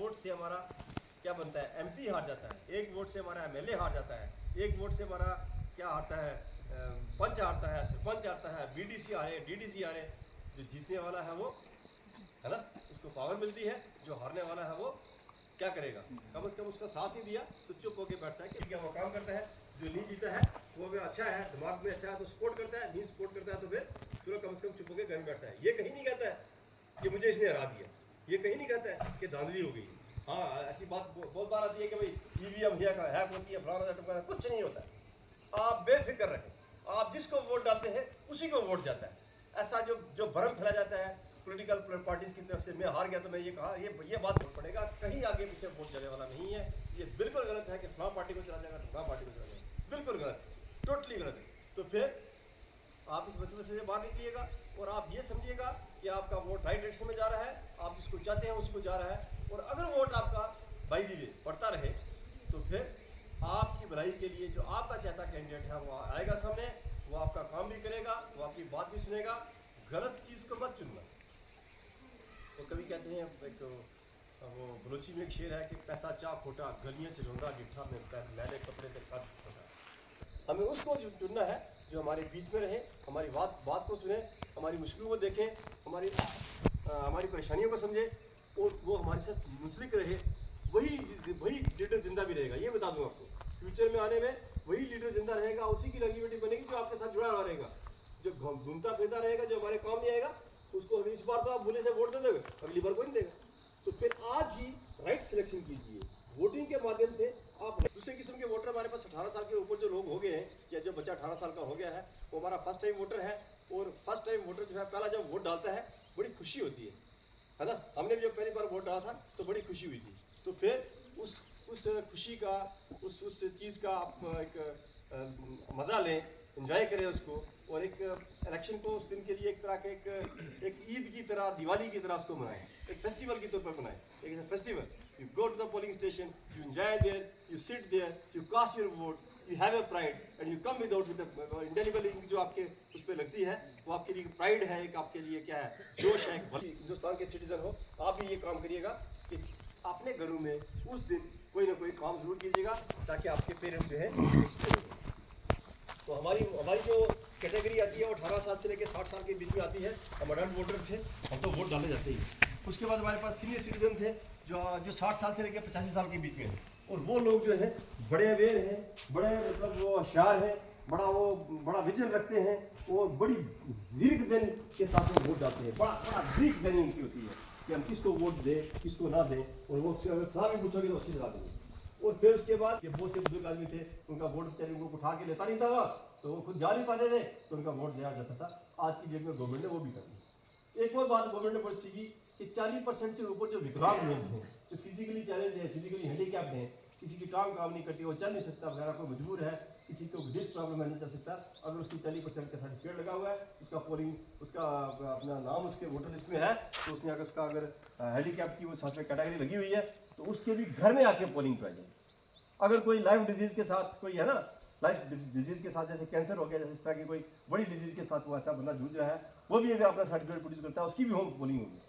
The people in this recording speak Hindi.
वोट से हमारा क्या बनता है, एमपी हार जाता है, एक वोट से हमारा एमएलए हार जाता है, एक वोट से हमारा क्या आता है, पंच आता है, सरपंच आता है, बीडीसी आ रहे, डीडीसी आ रहे। जो जीतने वाला है वो है ना, उसको पावर मिलती है, जो हारने वाला है वो क्या करेगा, कम से कम उसका साथ ही दिया तो चुप होकर बैठता है कि क्या वो काम करता है। जो नहीं जीता है वो अगर अच्छा है, दिमाग में अच्छा है तो सपोर्ट करता है, नहीं सपोर्ट करता है तो फिर चलो कम से कम चुप होकर घर में बैठता है। ये कहीं नहीं कहता है कि मुझे इसने हरा दिया, ये कहीं नहीं कहता है कि धांधली हो गई। हाँ, ऐसी बात बहुत बार आती है कि भाई ईवीएम हैक होती है, फलाना, कुछ नहीं होता है। आप बेफिक्र रहें, आप जिसको वोट डालते हैं उसी को वोट जाता है। ऐसा जो भ्रम फैला जाता है पॉलिटिकल पार्टीज की तरफ से, मैं हार गया तो मैं ये कहा, ये बात वोट पड़ेगा, कहीं आगे पीछे वोट जाने वाला नहीं है। ये बिल्कुल गलत है कि फलां पार्टी को चला जाएगा तो फलां पार्टी को चला जाएगा, बिल्कुल गलत है, टोटली गलत है। तो फिर आप इस मसले से बाहर निकलिएगा और आप ये समझिएगा कि आपका वोट राइट डायरेक्शन में जा रहा है, आप जिसको चाहते हैं उसको जा रहा है। और अगर वोट आपका बाई दी वे पड़ता रहे तो फिर आपकी भलाई के लिए जो आपका चाहता कैंडिडेट है वो आएगा सामने, वो आपका काम भी करेगा, वो आपकी बात भी सुनेगा। गलत चीज़ को मत चुनना। तो कभी कहते हैं एक वो बलोची में एक शेर है कि पैसा चाह खोटा, गलियां चलूंगा डिठा में मैले कपड़े के खत खोटा। हमें उसको चुनना है जो हमारे बीच में रहे, हमारी बात को सुने, हमारी मुश्किलों को देखे, हमारी परेशानियों को समझे और वो हमारे साथ मुंसलिक रहे। वही लीडर जिंदा भी रहेगा। ये बता दूं आपको, फ्यूचर में आने में वही लीडर जिंदा रहेगा, उसी की लंगीविटी बनेगी जो आपके साथ जुड़ा हुआ रहेगा। जो घूमता फिरता रहेगा, जो हमारे काम नहीं आएगा, उसको इस बार तो आप भूले से वोट दे दोगे, अगली बार कोई नहीं देगा। तो फिर आज ही राइट सिलेक्शन कीजिए। वोटिंग के माध्यम से आप दूसरे किस्म के वोटर, हमारे पास 18 साल के ऊपर जो लोग हो गए हैं या जो बच्चा 18 साल का हो गया है वो हमारा फर्स्ट टाइम वोटर है। और फर्स्ट टाइम वोटर जो है पहला जब वोट डालता है बड़ी खुशी होती है ना। हमने भी जब पहली बार वोट डाला था तो बड़ी खुशी हुई थी। तो फिर उस खुशी का, उस चीज़ का आप एक मज़ा लें, एंजॉय करें उसको। और एक इलेक्शन को उस दिन के लिए एक तरह के एक ईद की तरह, दिवाली की तरह उसको मनाएं, एक फेस्टिवल के तौर पर मनाएं। एक festival, you go to the polling station, you enjoy there, you sit there, you cast your vote, you have a pride and you come without with indelible ink जो आपके उस पर लगती है, वो आपके लिए प्राइड है, एक आपके लिए क्या है, जोश है। हिंदुस्तान के सिटीजन हो, आप भी ये काम करिएगा कि अपने घरों में उस दिन कोई ना कोई काम जरूर कीजिएगा ताकि आपके पेरेंट्स जो है। तो हमारी जो कैटेगरी आती है वो 18 साल से लेकर 60 साल के बीच में आती है। हम अडल्ट वोटर्स हैं, हम तो वोट डाले जाते ही। उसके बाद हमारे पास सीनियर सिटीजन हैं जो 60 साल से लेकर 85 साल के बीच में हैं। और वो लोग जो है बड़े अवेयर हैं, बड़े मतलब वो होशियार हैं, बड़ा विजन रखते हैं और बड़ी जीरक जनी के साथ में वोट डालते हैं। बड़ा जीरक जनी उनकी होती है कि हम किसको वोट दें, किसको ना दें। और वो अगर सलाह भी पूछोगे तो अच्छी सलाह देंगे। और फिर उसके बाद ये बहुत से बुजुर्ग आदमी थे, उनका वोट बेचारे उनको उठा के लेता नहीं था, तो वो खुद जा नहीं पाते थे, तो उनका वोट दिया जाता था। आज की डेट में गवर्नमेंट ने वो भी कर दी। एक और बात गवर्नमेंट ने बड़ी सीखी कि 40% से ऊपर जो विकलांग लोग हैं, जो फिजिकली चैलेंज है, फिजिकली हैंडीकैप्ड हैं, किसी की टांग काम नहीं करती, वो चल नहीं सकता वगैरह, कोई मजबूर है, किसी को डिस्क प्रॉब्लम है, नहीं चल सकता, अगर उसकी 40% का सर्टिफिकेट लगा हुआ है, उसका पोलिंग, उसका अपना नाम उसके वोटर लिस्ट में है, तो उसने अगर हैंडीकैप की वो साथ में कैटेगरी लगी हुई है तो उसके भी घर में आके पोलिंग पे आ जाए। अगर कोई लाइफ डिजीज के साथ कोई है ना, लाइफ डिजीज के साथ जैसे कैंसर हो गया, जैसे इस तरह की कोई बड़ी डिजीज के साथ वो ऐसा बंदा जूझ रहा है, वो भी अगर अपना सर्टिफिकेट प्रोड्यूस करता है, उसकी भी होम पोलिंग होगी।